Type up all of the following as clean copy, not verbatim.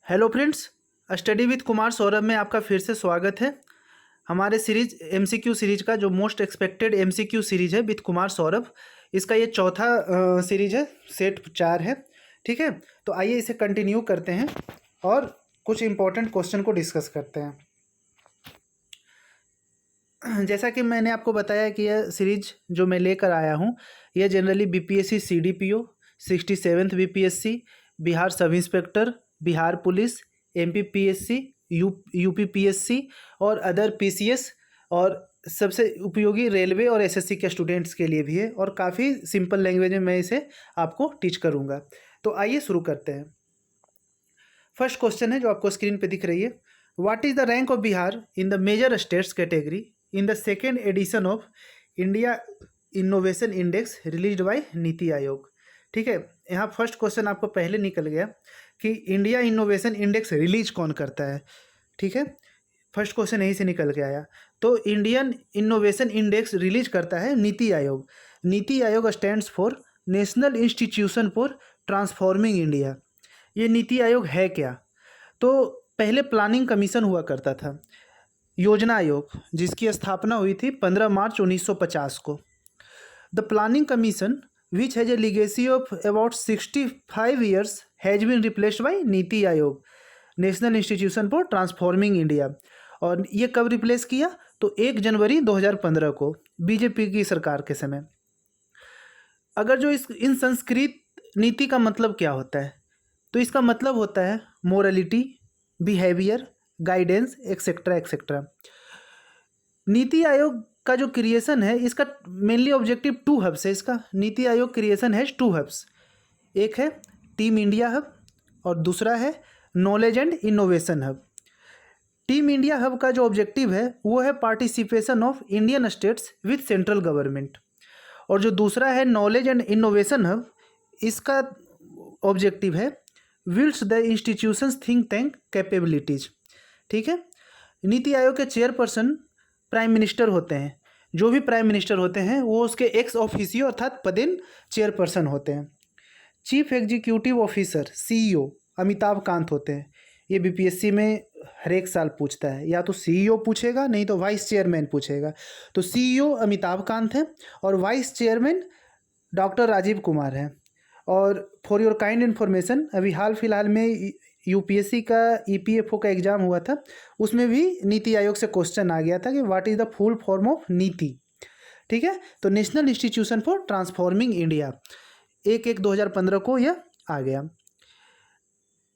Hello friends, study with Kumar Saurabh में आपका फिर से स्वागत है। हमारे सीरीज एमसीक्यू सीरीज का जो मोस्ट एक्सपेक्टेड एमसीक्यू सीरीज है विद कुमार सौरभ, इसका ये चौथा सीरीज है, सेट 4 है। ठीक है, तो आइए इसे कंटिन्यू करते हैं और कुछ इंपॉर्टेंट क्वेश्चन को डिस्कस करते हैं। जैसा कि मैंने आपको बताया कि यह सीरीज जो मैं लेकर आया हूँ, यह generally BPSC CDPO, 67th BPSC, Bihar sub inspector, Bihar police, MPPSC, UPPSC और अदर पीसीएस और सबसे उपयोगी रेलवे और एसएससी के स्टूडेंट्स के लिए भी है और काफ़ी सिंपल लैंग्वेज में मैं इसे आपको टीच करूँगा। तो आइए शुरू करते हैं। फर्स्ट क्वेश्चन है जो आपको स्क्रीन पे दिख रही है। What is the rank of Bihar in the major states category in the second edition of India innovation index released by NITI Aayog. ठीक है, यहाँ फर्स्ट क्वेश्चन आपको पहले निकल गया कि इंडिया इनोवेशन इंडेक्स रिलीज कौन करता है। ठीक है, फर्स्ट क्वेश्चन यहीं से निकल के आया। तो इंडियन इनोवेशन इंडेक्स रिलीज करता है NITI Aayog. NITI Aayog stands for national institution for transforming India. ये नीति आयोग है क्या? तो पहले प्लानिंग कमीशन हुआ करता था, योजना आयोग, जिसकी स्थापना हुई थी 15 मार्च 1950 को। The planning commission which has a legacy of about 65 years has been replaced by NITI Aayog, national institution for transforming India. और ये कब रिप्लेस किया? तो 1 जनवरी 2015 को, बीजेपी की सरकार के समय। अगर जो इन संस्कृत नीति का मतलब क्या होता है, तो इसका मतलब होता है morality, behaviour, guidance, etcetera etcetera. NITI Aayog का जो क्रिएशन है, इसका मेनली ऑब्जेक्टिव 2 हब्स है। इसका नीति आयोग क्रिएशन है 2 हब्स। एक है टीम इंडिया हब और दूसरा है knowledge and innovation hub. Team India hub का जो ऑब्जेक्टिव है वो है participation of Indian states with central government, और जो दूसरा है नॉलेज एंड इनोवेशन हब, इसका ऑब्जेक्टिव है builds the institutions think tank capabilities. ठीक है, नीति आयोग के चेयरपर्सन प्राइम मिनिस्टर होते हैं। जो भी प्राइम मिनिस्टर होते हैं वो उसके एक्स ऑफिसियो अर्थात पदेन चेयरपर्सन होते हैं। Chief executive officer CEO Amitabh Kant होते हैं। ये बीपीएससी में हर एक साल पूछता है, या तो सीईओ पूछेगा नहीं तो वाइस चेयरमैन पूछेगा। तो सीईओ अमिताभ कांत है और vice chairman doctor Rajiv Kumar है। और फॉर योर काइंड इन्फॉर्मेशन, अभी हाल फिलहाल में यूपीएससी का ईपीएफओ का एग्ज़ाम हुआ था, उसमें भी नीति आयोग से क्वेश्चन आ गया था कि what is the full form of नीति। ठीक है, तो national institution for transforming India, 1/1/2015 को यह आ गया।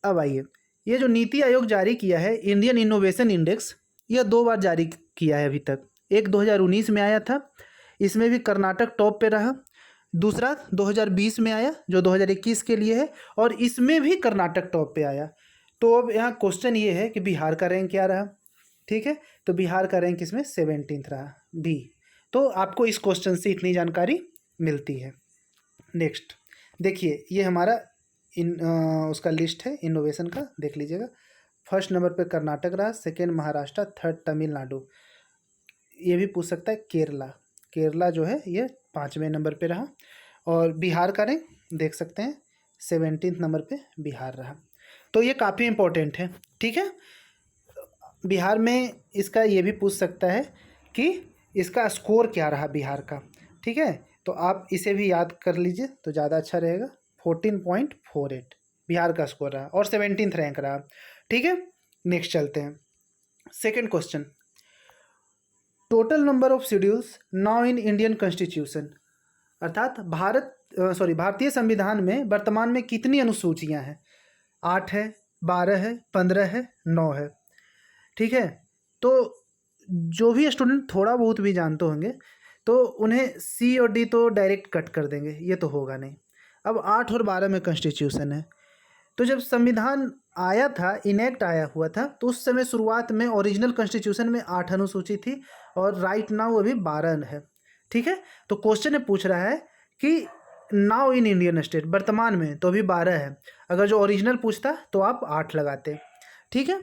अब आइए, ये जो नीति आयोग जारी किया है इंडियन इनोवेशन इंडेक्स, यह 2 बार जारी किया है अभी तक। एक 2019 में आया था, इसमें भी कर्नाटक टॉप पे रहा। दूसरा 2020 में आया जो 2021 के लिए है, और इसमें भी कर्नाटक टॉप पे आया। तो अब यहाँ क्वेश्चन ये है कि बिहार का रैंक क्या रहा। ठीक है, तो बिहार का रैंक इसमें 17th रहा, बी। तो आपको इस क्वेश्चन से इतनी जानकारी मिलती है। नेक्स्ट देखिए, ये हमारा उसका लिस्ट है इनोवेशन का, देख लीजिएगा। फर्स्ट नंबर पे कर्नाटक रहा, सेकेंड महाराष्ट्र, थर्ड तमिलनाडु। ये भी पूछ सकता है केरला, केरला जो है ये 5वें नंबर पे रहा। और बिहार का रैंक देख सकते हैं 17th नंबर पे बिहार रहा। तो ये काफ़ी इम्पोर्टेंट है। ठीक है, बिहार में इसका ये भी पूछ सकता है कि इसका स्कोर क्या रहा बिहार का। ठीक है, तो आप इसे भी याद कर लीजिए तो ज़्यादा अच्छा रहेगा। 14.48 बिहार का स्कोर रहा और 17th रैंक रहा। ठीक है, नेक्स्ट चलते हैं। Second question, total number of schedules now in Indian constitution, अर्थात भारतीय संविधान में वर्तमान में कितनी अनुसूचियां हैं? 8 है, 12 है, 15 है, 9 है। ठीक है, तो जो भी स्टूडेंट थोड़ा बहुत भी जानते होंगे तो उन्हें सी और डी तो डायरेक्ट कट कर देंगे, ये तो होगा नहीं। अब 8 और 12 में कॉन्स्टिट्यूशन है। तो जब संविधान आया था, इनेक्ट आया हुआ था, तो उस समय शुरुआत में ओरिजिनल कॉन्स्टिट्यूशन में 8 अनुसूची थी और राइट नाउ अभी 12 है। ठीक है, तो क्वेश्चन में पूछ रहा है कि नाउ इन इंडियन स्टेट, वर्तमान में तो अभी 12 है। अगर जो ओरिजिनल पूछता तो आप 8 लगाते। ठीक है,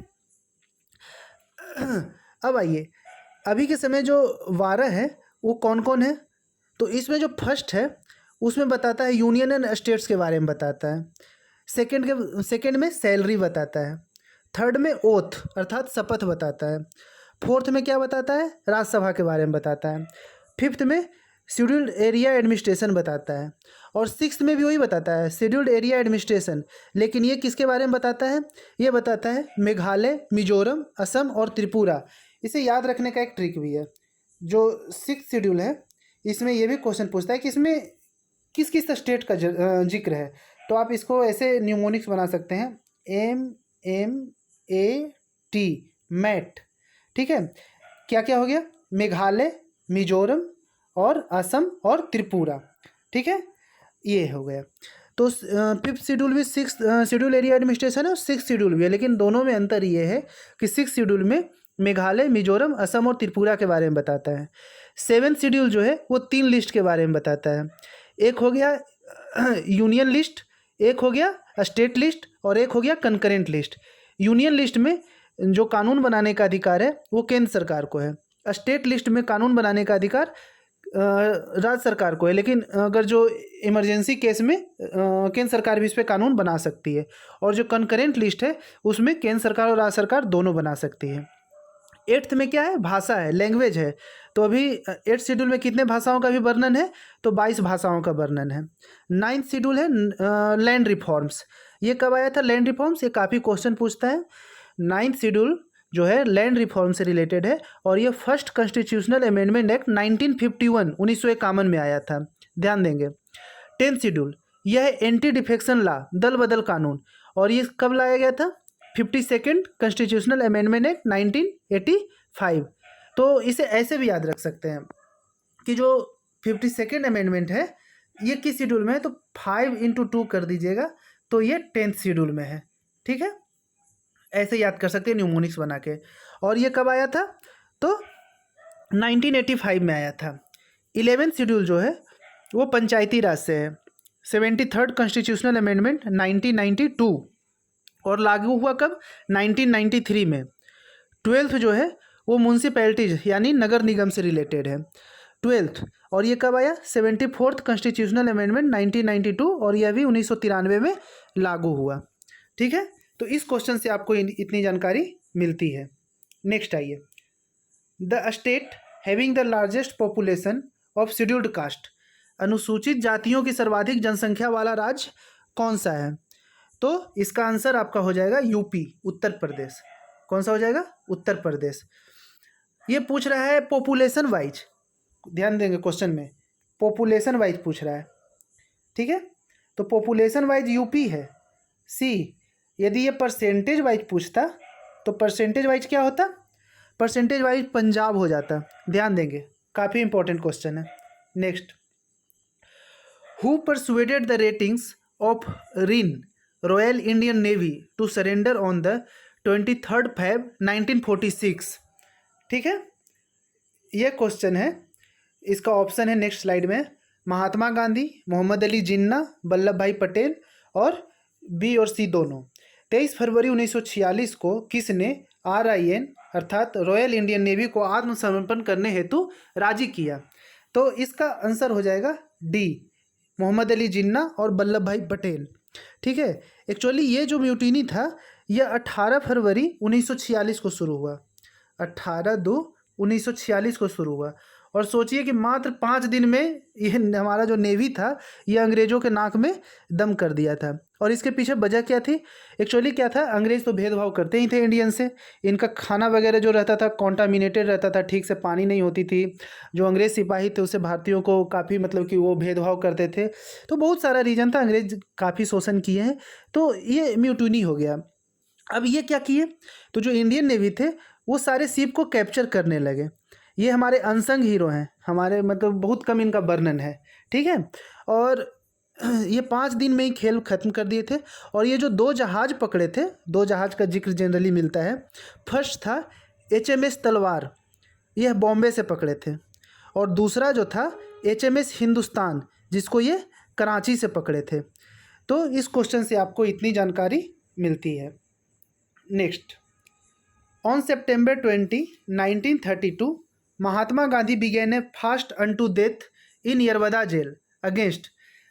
अब आइए, अभी के समय जो 12 है वो कौन कौन है? तो इसमें जो फर्स्ट है उसमें बताता है यूनियन एंड स्टेट्स के बारे में बताता है। सेकंड में सैलरी बताता है। थर्ड में ओथ अर्थात शपथ बताता है। फोर्थ में क्या बताता है, राज्यसभा के बारे में बताता है। फिफ्थ में शेड्यूल्ड एरिया एडमिनिस्ट्रेशन बताता है। और सिक्स्थ में भी वही बताता है, शेड्यूल्ड एरिया एडमिनिस्ट्रेशन, लेकिन ये किसके बारे में बताता है, ये बताता है मेघालय, मिजोरम, असम और त्रिपुरा। इसे याद रखने का एक ट्रिक भी है। जो सिक्स्थ शेड्यूल है इसमें ये भी क्वेश्चन पूछता है कि इसमें किस किस स्टेट का जिक्र है। तो आप इसको ऐसे न्यूमोनिक्स बना सकते हैं, MAT, मैट। ठीक है, क्या क्या हो गया, मेघालय, मिजोरम और असम और त्रिपुरा। ठीक है, ये हो गया। तो फिफ्थ शेड्यूल भी सिक्स शेड्यूल एरिया एडमिनिस्ट्रेशन है और सिक्स शेड्यूल भी है, लेकिन दोनों में अंतर ये है कि सिक्स शेड्यूल में मेघालय, मिजोरम, असम और त्रिपुरा के बारे में बताता है। सेवेंथ शेड्यूल जो है वो 3 लिस्ट के बारे में बताता है। एक हो गया यूनियन लिस्ट, एक हो गया स्टेट लिस्ट और एक हो गया कंकरेंट लिस्ट। यूनियन लिस्ट में जो कानून बनाने का अधिकार है वो केंद्र सरकार को है। स्टेट लिस्ट में कानून बनाने का अधिकार राज्य सरकार को है, लेकिन अगर जो इमरजेंसी केस में केंद्र सरकार भी इस पर कानून बना सकती है। और जो कंकरेंट लिस्ट है उसमें केंद्र सरकार और राज्य सरकार दोनों बना सकती है। एट्थ में क्या है, भाषा है, लैंग्वेज है। तो अभी एट्थ शेड्यूल में कितने भाषाओं का भी वर्णन है, तो 22 भाषाओं का वर्णन है। नाइन्थ शेड्यूल है लैंड रिफॉर्म्स। ये कब आया था लैंड रिफॉर्म्स, ये काफ़ी क्वेश्चन पूछता है। नाइन्थ शेड्यूल जो है लैंड रिफॉर्म से रिलेटेड है और ये फर्स्ट कॉन्स्टिट्यूशनल अमेंडमेंट एक्ट 1951 1951 में आया था, ध्यान देंगे। टेंथ शेड्यूल यह है एंटी डिफेक्शन लॉ, दल बदल कानून, और ये कब लाया गया था, 52nd कॉन्स्टिट्यूशनल अमेंडमेंट एक्ट 1985। तो इसे ऐसे भी याद रख सकते हैं कि जो 52nd अमेंडमेंट है ये किस शेड्यूल में है, तो 5 × 2 कर दीजिएगा तो ये 10th शेड्यूल में है। ठीक है, ऐसे याद कर सकते हैं न्यूमोनिक्स बना के। और ये कब आया था, तो 1985 में आया था। 11th शेड्यूल जो है वो पंचायती राज से है, 73rd कॉन्स्टिट्यूशनल अमेंडमेंट 1992 और लागू हुआ कब, 1993 में। 12th जो है वो म्यूनसिपैलिटीज यानी नगर निगम से रिलेटेड है 12th, और ये कब आया, 74th कॉन्स्टिट्यूशनल अमेंडमेंट 1992 और यह भी 1993 में लागू हुआ। ठीक है, तो इस क्वेश्चन से आपको इतनी जानकारी मिलती है। नेक्स्ट आइए, the state having the largest population of scheduled caste, अनुसूचित जातियों की सर्वाधिक जनसंख्या वाला राज्य कौन सा है, तो इसका आंसर आपका हो जाएगा यूपी, उत्तर प्रदेश। कौन सा हो जाएगा, उत्तर प्रदेश। ये पूछ रहा है पॉपुलेशन वाइज, ध्यान देंगे क्वेश्चन में पॉपुलेशन वाइज पूछ रहा है। ठीक है, तो पॉपुलेशन वाइज यूपी है सी। यदि ये परसेंटेज वाइज पूछता तो परसेंटेज वाइज क्या होता, परसेंटेज वाइज पंजाब हो जाता। ध्यान देंगे, काफ़ी इंपॉर्टेंट क्वेश्चन है। Next, who persuaded the ratings of RIN Royal Indian Navy to surrender on the 23rd Feb 1946। ठीक है, ये क्वेश्चन है, इसका ऑप्शन है नेक्स्ट स्लाइड में, महात्मा गांधी, मोहम्मद अली जिन्ना, वल्लभ भाई पटेल और बी और सी दोनों। 23 फरवरी 1946 को किसने RIN अर्थात रॉयल इंडियन नेवी को आत्मसमर्पण करने हेतु राजी किया, तो इसका आंसर हो जाएगा डी, मोहम्मद अली जिन्ना और वल्लभ भाई पटेल। ठीक है, एक्चुअली ये जो म्यूटिनी था यह 18 फरवरी 1946 को शुरू हुआ, 18/2/1946 को शुरू हुआ। और सोचिए कि मात्र 5 दिन में ये हमारा जो नेवी था ये अंग्रेज़ों के नाक में दम कर दिया था। और इसके पीछे वजह क्या थी, एक्चुअली क्या था, अंग्रेज़ तो भेदभाव करते ही थे इंडियन से। इनका खाना वगैरह जो रहता था कॉन्टामिनेटेड रहता था, ठीक से पानी नहीं होती थी। जो अंग्रेज़ सिपाही थे उससे भारतीयों को काफ़ी मतलब कि वो भेदभाव करते थे। तो बहुत सारा रीज़न था, अंग्रेज़ काफ़ी शोषण किए हैं, तो ये म्यूटिनी हो गया। अब ये क्या किए, तो जो इंडियन नेवी थे वो सारे शिप को कैप्चर करने लगे। ये हमारे अनसंग हीरो हैं, हमारे मतलब बहुत कम इनका वर्णन है। ठीक है, और ये 5 दिन में ही खेल ख़त्म कर दिए थे। और ये जो 2 जहाज़ पकड़े थे, 2 जहाज़ का जिक्र जनरली मिलता है। फर्स्ट था HMS तलवार, यह बॉम्बे से पकड़े थे, और दूसरा जो था HMS हिंदुस्तान, जिसको ये कराची से पकड़े थे। तो इस क्वेश्चन से आपको इतनी जानकारी मिलती है। Next, on September 20, 1932 Mahatma Gandhi began a fast unto death in Yerwada jail against.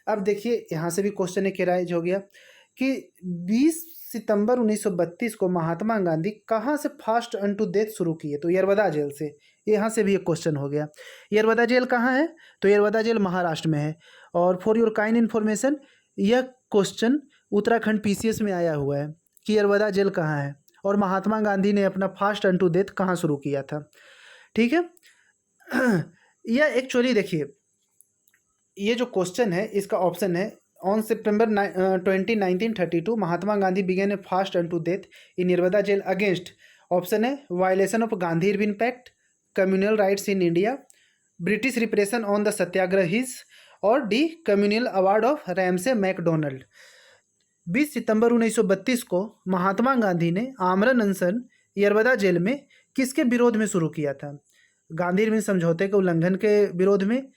अब देखिए यहाँ से भी क्वेश्चन एक राइज हो गया कि 20 सितंबर 1932 को महात्मा गांधी कहाँ से फास्ट अनटू डेथ शुरू किए? तो यरवदा जेल से। यहाँ से भी एक क्वेश्चन हो गया। यरवदा जेल कहाँ है? तो यरवदा जेल महाराष्ट्र में है। और फॉर योर काइंड इन्फॉर्मेशन, यह क्वेश्चन उत्तराखंड पीसीएस में आया हुआ है कि यरवदा जेल कहाँ है और महात्मा गांधी ने अपना फास्ट अनटू डेथ कहाँ शुरू किया था। ठीक है। यह एक्चुअली देखिए, ये जो क्वेश्चन है इसका ऑप्शन है on September 20, 1932 Mahatma Gandhi began a fast unto death in Yerwada jail against, option है violation of Gandhi Irwin pact, communal rights in India, British repression on the Satyagrahis, और D communal award of Ramsay MacDonald. 20 सितंबर 1932 को महात्मा गांधी ने आमरण अनशन यरवदा जेल में किसके विरोध में शुरू किया था? गांधी इरविन समझौते के उल्लंघन के विरोध में,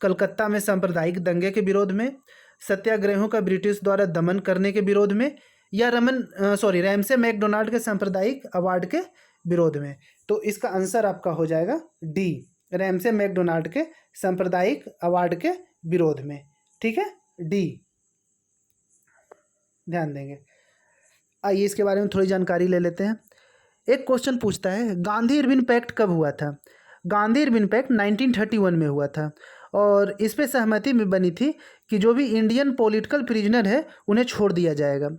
कलकत्ता में सांप्रदायिक दंगे के विरोध में, सत्याग्रहों का ब्रिटिश द्वारा दमन करने के विरोध में, या रैमसे मैकडोनाल्ड के सांप्रदायिक अवार्ड के विरोध में। तो इसका आंसर आपका हो जाएगा डी, रैमसे मैकडोनाल्ड के सांप्रदायिक अवार्ड के विरोध में। ठीक है, डी ध्यान देंगे। आइए इसके बारे में थोड़ी जानकारी ले लेते हैं। एक क्वेश्चन पूछता है गांधी इरविन पैक्ट कब हुआ था? गांधी इरविन पैक्ट 1931 में हुआ था और इस पे सहमति में बनी थी कि जो भी इंडियन पॉलिटिकल प्रिजनर है उन्हें छोड़ दिया जाएगा।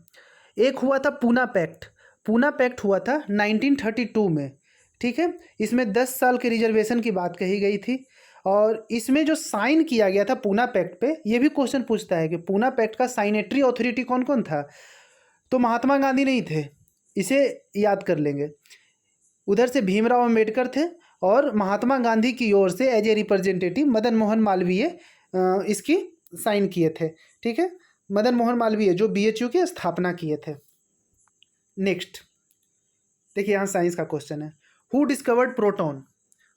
एक हुआ था पूना पैक्ट। पूना पैक्ट हुआ था 1932 में। ठीक है, इसमें 10 साल के रिजर्वेशन की बात कही गई थी और इसमें जो साइन किया गया था पूना पैक्ट पे, ये भी क्वेश्चन पूछता है कि पूना पैक्ट का साइनेटरी अथॉरिटी कौन कौन था? तो महात्मा गांधी नहीं थे, इसे याद कर लेंगे। उधर से भीमराव अंबेडकर थे और महात्मा गांधी की ओर से as a representative Madan Mohan Malviya इसकी साइन किए थे। ठीक है, मदन मोहन मालवीय जो बीएचयू की स्थापना किए थे। नेक्स्ट देखिए, यहाँ साइंस का क्वेश्चन है। Who discovered proton?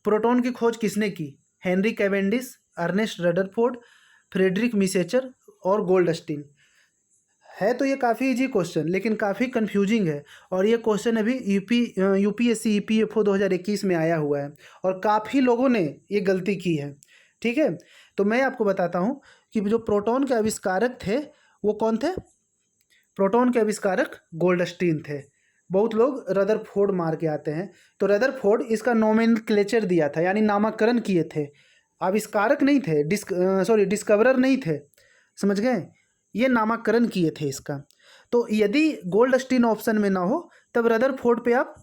प्रोटॉन की खोज किसने की? Henry Cavendish, Ernest Rutherford, Friedrich Miescher और गोल्डस्टीन। है तो ये काफ़ी इजी क्वेश्चन लेकिन काफ़ी कंफ्यूजिंग है और ये क्वेश्चन अभी यूपीएससी ईपीएफओ 2021 में आया हुआ है और काफ़ी लोगों ने ये गलती की है। ठीक है, तो मैं आपको बताता हूँ कि जो प्रोटॉन के आविष्कारक थे वो कौन थे? प्रोटॉन के आविष्कारक गोल्डस्टीन थे। बहुत लोग रदरफोर्ड मार के आते हैं, तो रदरफोर्ड इसका नोमेनक्लेचर दिया था, यानी नामकरण किए थे। आविष्कारक नहीं थे, डिस्कवरर नहीं थे, समझ गए? ये नामकरण किए थे इसका। तो यदि गोल्डस्टीन ऑप्शन में ना हो तब रदरफोर्ड पे आप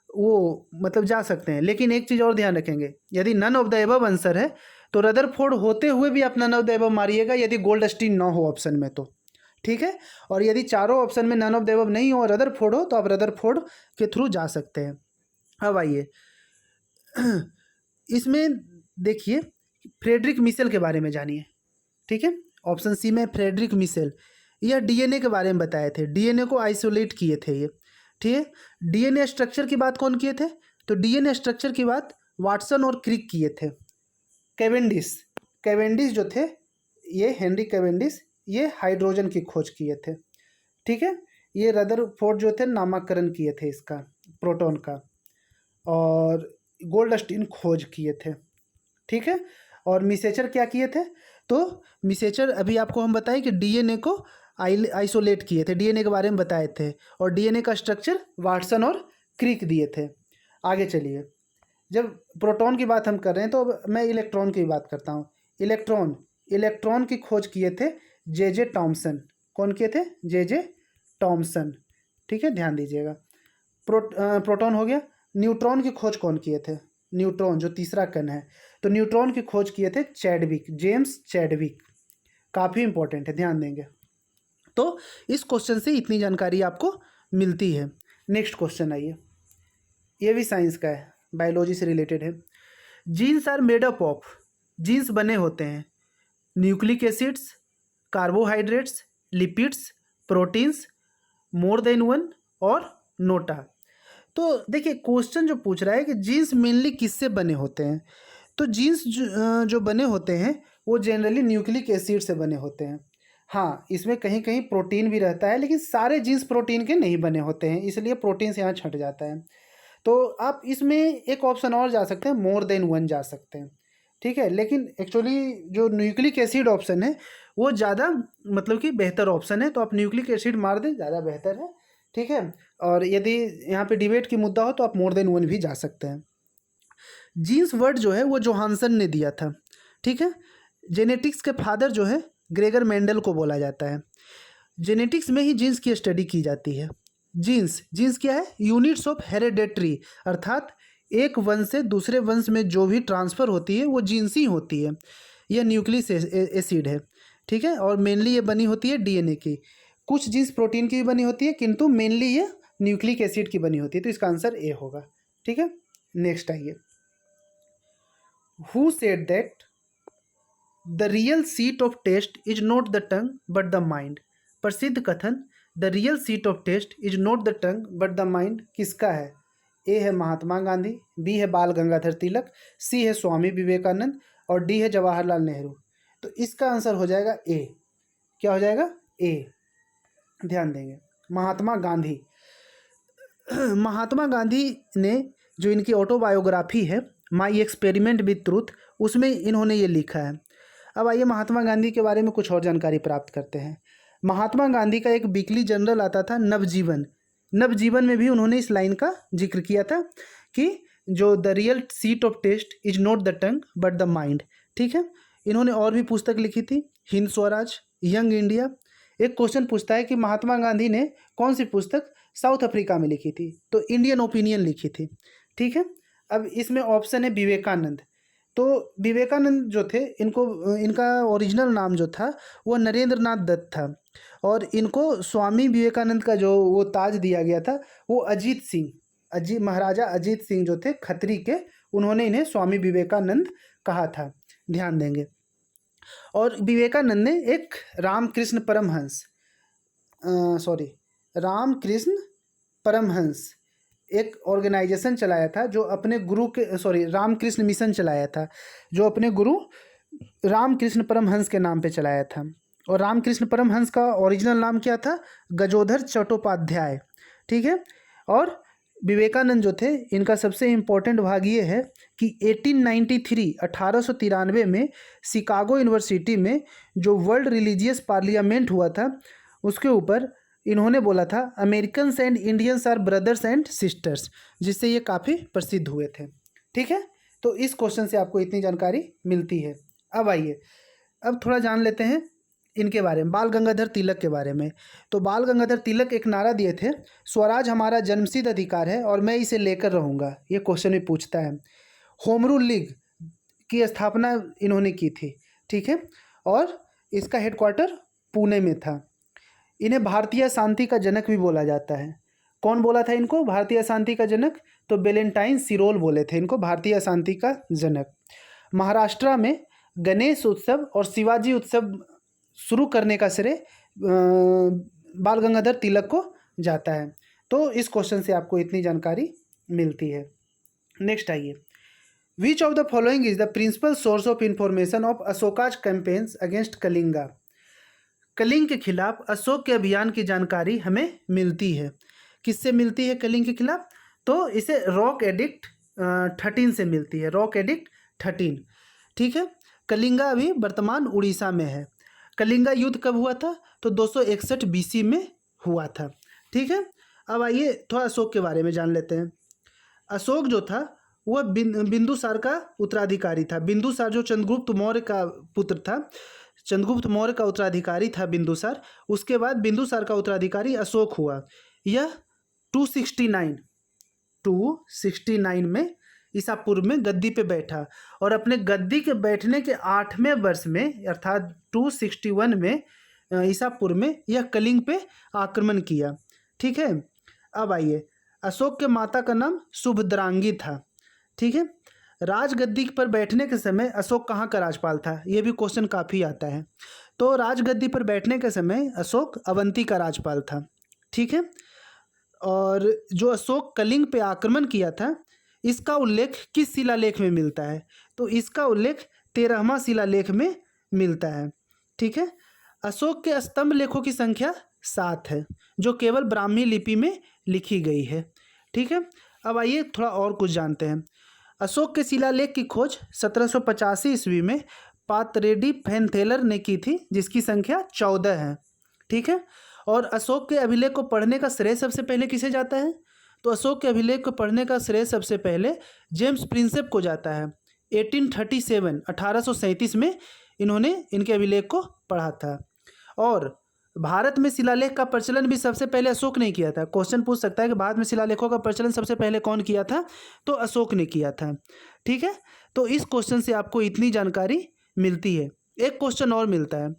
वो मतलब जा सकते हैं। लेकिन एक चीज़ और ध्यान रखेंगे, यदि none of the above answer है तो रदरफोर्ड होते हुए भी आप नन ऑफ द एबव मारिएगा यदि गोल्डस्टीन ना हो ऑप्शन में तो। ठीक है, और यदि चारों ऑप्शन में नन ऑफ द एबव नहीं हो और रदरफोर्ड हो तो आप रदरफोर्ड के थ्रू जा सकते हैं। अब आइए इसमें देखिए, फ्रेडरिक मिशेल के बारे में जानिए। ठीक है, ऑप्शन सी में फ्रेडरिक मिशेल, यह डीएनए के बारे में बताए थे, डीएनए को आइसोलेट किए थे ये। ठीक है, डीएनए स्ट्रक्चर की बात कौन किए थे? तो डीएनए स्ट्रक्चर की बात वाटसन और क्रिक किए थे। कैवेंडिश जो थे, ये हेनरी कैवेंडिश, ये हाइड्रोजन की खोज किए थे। ठीक है, ये रदरफोर्ड जो थे नामकरण किए थे इसका, प्रोटॉन का, और गोल्डस्टीन खोज किए थे। ठीक है, और मिसेचर क्या किए थे? तो मिसेचर अभी आपको हम बताएं कि डीएनए को आइसोलेट किए थे, डीएनए के बारे में बताए थे, और डीएनए का स्ट्रक्चर वाटसन और क्रिक दिए थे। आगे चलिए, जब प्रोटॉन की बात हम कर रहे हैं तो अब मैं इलेक्ट्रॉन की बात करता हूँ। इलेक्ट्रॉन की खोज किए थे जे टॉमसन। कौन किए थे? जे टॉमसन। ठीक है, ध्यान दीजिएगा। प्रोटॉन हो गया। न्यूट्रॉन की खोज कौन किए थे? न्यूट्रॉन जो तीसरा कण है, तो न्यूट्रॉन की खोज किए थे चैडविक, जेम्स चैडविक। काफ़ी इंपॉर्टेंट है, ध्यान देंगे। तो इस क्वेश्चन से इतनी जानकारी आपको मिलती है। नेक्स्ट क्वेश्चन आइए, ये भी साइंस का है, बायोलॉजी से रिलेटेड है। Genes are made up of, genes बने होते हैं nucleic acids, carbohydrates, lipids, proteins, more than one or NOTA. तो देखिए, क्वेश्चन जो पूछ रहा है कि जीन्स मेनली किससे बने होते हैं, तो जीन्स जो बने होते हैं वो जनरली न्यूक्लिक एसिड से बने होते हैं। हाँ, इसमें कहीं कहीं प्रोटीन भी रहता है, लेकिन सारे जीन्स प्रोटीन के नहीं बने होते हैं, इसलिए प्रोटीन से यहाँ छट जाता है। तो आप इसमें एक ऑप्शन और जा सकते हैं, मोर देन वन जा सकते हैं। ठीक है, लेकिन एक्चुअली जो न्यूक्लिक एसिड ऑप्शन है वो ज़्यादा मतलब कि बेहतर ऑप्शन है, तो आप न्यूक्लिक एसिड मार दें, ज़्यादा बेहतर है। ठीक है। और यदि यहाँ पे डिबेट की मुद्दा हो तो आप मोर देन वन भी जा सकते हैं। जीन्स वर्ड जो है वो जोहानसन ने दिया था, ठीक है। जेनेटिक्स के फादर जो है ग्रेगर मेंडल को बोला जाता है। जेनेटिक्स में ही जीन्स की स्टडी की जाती है। जीन्स जीन्स क्या है? यूनिट्स ऑफ हेरेडेटरी, अर्थात एक वंश से दूसरे वंश में जो भी ट्रांसफ़र होती है वो जीन्स ही होती है। यह न्यूक्लिक एसिड है, ठीक है। और मेनली ये बनी होती है डीएनए की। कुछ जीन्स प्रोटीन की भी बनी होती है, किंतु मेनली ये न्यूक्लिक एसिड की बनी होती है। तो इसका आंसर ए होगा, ठीक है। नेक्स्ट आइए, who said that the real seat of taste is not the tongue but the mind? प्रसिद्ध कथन the real seat of taste is not the tongue but the mind किसका है? ए है महात्मा गांधी, बी है बाल गंगाधर तिलक, सी है स्वामी विवेकानंद और डी है जवाहरलाल नेहरू। तो इसका आंसर हो जाएगा ए। क्या हो जाएगा? ए। ध्यान देंगे, महात्मा गांधी। महात्मा गांधी ने जो इनकी ऑटोबायोग्राफी है माई एक्सपेरिमेंट विद ट्रूथ, उसमें इन्होंने ये लिखा है। अब आइए महात्मा गांधी के बारे में कुछ और जानकारी प्राप्त करते हैं। महात्मा गांधी का एक वीकली जर्नल आता था नवजीवन। नवजीवन में भी उन्होंने इस लाइन का जिक्र किया था कि जो the real seat of taste is not the tongue but the mind, ठीक है। इन्होंने और भी पुस्तक लिखी थी, हिंद स्वराज, यंग इंडिया। एक क्वेश्चन पूछता है कि महात्मा गांधी ने कौन सी पुस्तक साउथ अफ्रीका में लिखी थी? तो इंडियन ओपिनियन लिखी थी, ठीक है। अब इसमें ऑप्शन है विवेकानंद। तो विवेकानंद जो थे इनका ओरिजिनल नाम जो था वो नरेंद्र नाथ दत्त था, और इनको स्वामी विवेकानंद का जो वो ताज दिया गया था वो अजीत सिंह, महाराजा अजीत सिंह जो थे खत्री के, उन्होंने इन्हें स्वामी विवेकानंद कहा था। ध्यान देंगे। और विवेकानंद ने एक रामकृष्ण परमहंस एक ऑर्गेनाइजेशन चलाया था जो अपने गुरु के रामकृष्ण मिशन चलाया था, जो अपने गुरु रामकृष्ण परमहंस के नाम पे चलाया था। और रामकृष्ण परमहंस का ओरिजिनल नाम क्या था? गजोधर चट्टोपाध्याय, ठीक है। और विवेकानंद जो थे इनका सबसे इम्पोर्टेंट भाग ये है कि 1893 में शिकागो यूनिवर्सिटी में जो वर्ल्ड रिलीजियस पार्लियामेंट हुआ था उसके ऊपर इन्होंने बोला था Americans and Indians are brothers and sisters, जिससे ये काफ़ी प्रसिद्ध हुए थे, ठीक है। तो इस क्वेश्चन से आपको इतनी जानकारी मिलती है। अब आइए, अब थोड़ा जान लेते हैं इनके बारे में, बाल गंगाधर तिलक के बारे में। तो बाल गंगाधर तिलक एक नारा दिए थे, स्वराज हमारा जन्मसिद्ध अधिकार है और मैं इसे लेकर रहूँगा। ये क्वेश्चन भी पूछता है। होम रूल लीग की स्थापना इन्होंने की थी, ठीक है। और इसका हेडक्वार्टर पुणे में था। इन्हें भारतीय शांति का जनक भी बोला जाता है। कौन बोला था इनको भारतीय शांति का जनक? तो वेलेंटाइन सिरोल बोले थे इनको भारतीय शांति का जनक। महाराष्ट्र में गणेश उत्सव और शिवाजी उत्सव शुरू करने का श्रेय बाल गंगाधर तिलक को जाता है। तो इस क्वेश्चन से आपको इतनी जानकारी मिलती है। नेक्स्ट आइए, which of the following is the principal source of information of Ashoka's campaigns against Kalinga? Kalinga के खिलाफ अशोक के अभियान की जानकारी हमें मिलती है। किससे मिलती है कलिंग के खिलाफ? तो इसे रॉक एडिक्ट 13 से मिलती है, रॉक एडिक्ट 13, ठीक है। कलिंगा अभी वर्तमान उड़ीसा में है। कलिंगा युद्ध कब हुआ था? तो 261 BC में हुआ था, ठीक है। अब आइए थोड़ा अशोक के बारे में जान लेते हैं। अशोक जो था वह बिंदुसार का उत्तराधिकारी था। बिंदुसार जो चंद्रगुप्त मौर्य का पुत्र था, चंद्रगुप्त मौर्य का उत्तराधिकारी था बिंदुसार। उसके बाद बिंदुसार का उत्तराधिकारी अशोक हुआ। यह 269 में ईसा पूर्व में गद्दी पे बैठा, और अपने गद्दी के बैठने के 8वें वर्ष में अर्थात 261 में ईसा पूर्व में यह कलिंग पे आक्रमण किया, ठीक है। अब आइए, अशोक के माता का नाम सुभद्रांगी था, ठीक है। राजगद्दी पर बैठने के समय अशोक कहाँ का राजपाल था? ये भी क्वेश्चन काफ़ी आता है। तो राजगद्दी पर बैठने के समय अशोक अवंती का राजपाल था, ठीक है। और जो अशोक कलिंग पे आक्रमण किया था इसका उल्लेख किस शिलालेख में मिलता है? तो इसका उल्लेख 13वां शिलालेख में मिलता है, ठीक है। अशोक के स्तंभ लेखों की संख्या 7 है जो केवल ब्राह्मी लिपि में लिखी गई है, ठीक है। अब आइए थोड़ा और कुछ जानते हैं। अशोक के शिलालेख की खोज 1785 ईस्वी में पातरेड्डी फैनथेलर ने की थी, जिसकी संख्या 14 है, ठीक है। और अशोक के अभिलेख को पढ़ने का श्रेय सबसे पहले किसे जाता है? तो अशोक के अभिलेख को पढ़ने का श्रेय सबसे पहले जेम्स प्रिंसेप को जाता है। 1837 में इन्होंने इनके अभिलेख को पढ़ा था। और भारत में शिलालेख का प्रचलन भी सबसे पहले अशोक ने किया था। क्वेश्चन पूछ सकता है कि भारत में शिलालेखों का प्रचलन सबसे पहले कौन किया था? तो अशोक ने किया था। ठीक है, तो इस क्वेश्चन से आपको इतनी जानकारी मिलती है। एक क्वेश्चन और मिलता है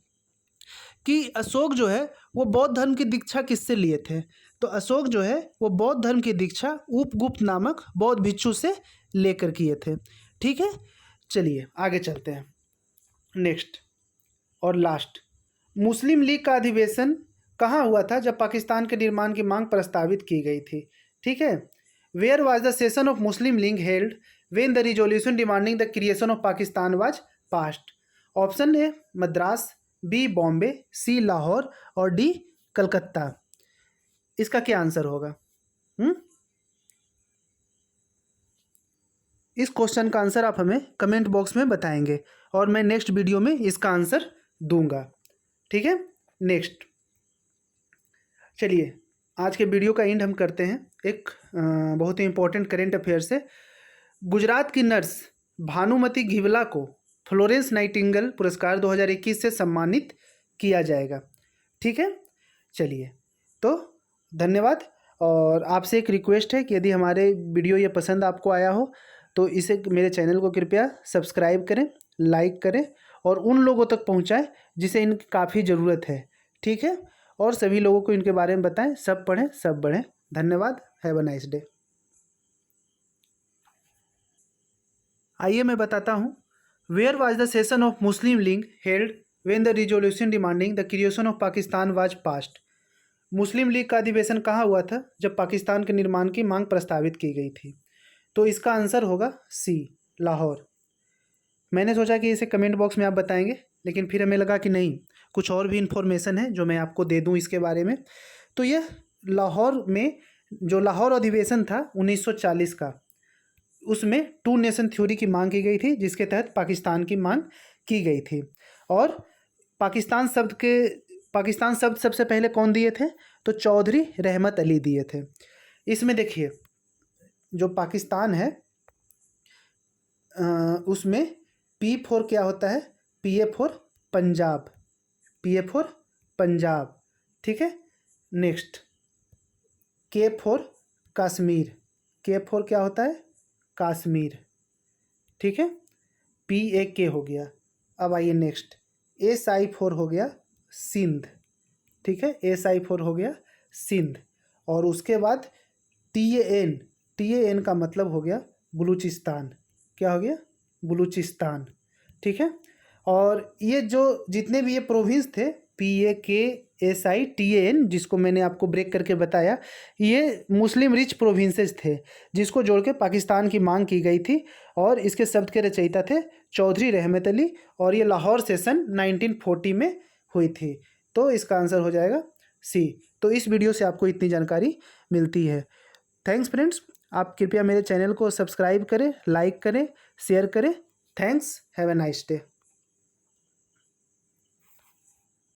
कि अशोक जो है वो बौद्ध धर्म की दीक्षा किससे लिए थे? तो अशोक जो है वो बौद्ध धर्म की दीक्षा उपगुप्त नामक बौद्ध भिक्षु से लेकर किए थे। ठीक है, चलिए आगे चलते हैं। नेक्स्ट और लास्ट, मुस्लिम लीग का अधिवेशन कहाँ हुआ था जब पाकिस्तान के निर्माण की मांग प्रस्तावित की गई थी? ठीक है, where was the session of Muslim league held when the resolution demanding the creation of Pakistan was passed? Option A Madras, B Bombay, C Lahore और डी कलकत्ता। इसका क्या आंसर होगा? इस क्वेश्चन का आंसर आप हमें कमेंट बॉक्स में बताएंगे और मैं नेक्स्ट वीडियो में इसका आंसर दूंगा। ठीक है, नेक्स्ट चलिए आज के वीडियो का एंड हम करते हैं एक बहुत ही इंपॉर्टेंट करेंट अफेयर से। गुजरात की नर्स भानुमति घिवला को फ्लोरेंस नाइटिंगेल पुरस्कार 2021 से सम्मानित किया जाएगा। ठीक है, चलिए तो धन्यवाद। और आपसे एक रिक्वेस्ट है कि यदि हमारे वीडियो ये पसंद आपको आया हो तो इसे मेरे चैनल को कृपया सब्सक्राइब करें, लाइक करें और उन लोगों तक पहुंचाएं जिसे इनकी काफ़ी ज़रूरत है। ठीक है, और सभी लोगों को इनके बारे में बताएं। सब पढ़ें, सब बढ़ें। धन्यवाद। Have a nice day. आइए मैं बताता हूँ। Where was the session of Muslim league held when the resolution demanding the creation of Pakistan was passed? Muslim League का अधिवेशन कहाँ हुआ था जब पाकिस्तान के निर्माण की मांग प्रस्तावित की गई थी? तो इसका आंसर होगा सी लाहौर। मैंने सोचा कि इसे कमेंट बॉक्स में आप बताएंगे, लेकिन फिर हमें लगा कि नहीं, कुछ और भी इन्फॉर्मेशन है जो मैं आपको दे दूं इसके बारे में। तो यह लाहौर में जो लाहौर अधिवेशन था 1940 का, उसमें टू नेशन थ्योरी की मांग की गई थी, जिसके तहत पाकिस्तान की मांग की गई थी। और पाकिस्तान शब्द सबसे पहले कौन दिए थे? तो चौधरी रहमत अली दिए थे। इसमें देखिए जो पाकिस्तान है उसमें पी फॉर क्या होता है? PA for Punjab, PA for Punjab. ठीक है, नेक्स्ट के फॉर कश्मीर, के फॉर क्या होता है? कश्मीर। ठीक है, पी ए के हो गया। अब आइए नेक्स्ट, एस आई फॉर हो गया सिंध। ठीक है, एस आई फॉर हो गया सिंध। और उसके बाद टी ए एन का मतलब हो गया बलूचिस्तान। क्या हो गया? बलूचिस्तान। ठीक है, और ये जो जितने भी ये प्रोविंस थे PAKSITAN, जिसको मैंने आपको ब्रेक करके बताया, ये मुस्लिम रिच प्रोविंसेस थे जिसको जोड़ के पाकिस्तान की मांग की गई थी। और इसके शब्द के रचयिता थे चौधरी रहमत अली, और ये लाहौर सेशन 1940 में हुई थी। तो इसका आंसर हो जाएगा सी। तो इस वीडियो से आपको इतनी जानकारी मिलती है। थैंक्स फ्रेंड्स, आप कृपया मेरे चैनल को सब्सक्राइब करें, लाइक करें, शेयर करें। Thanks, have a nice day.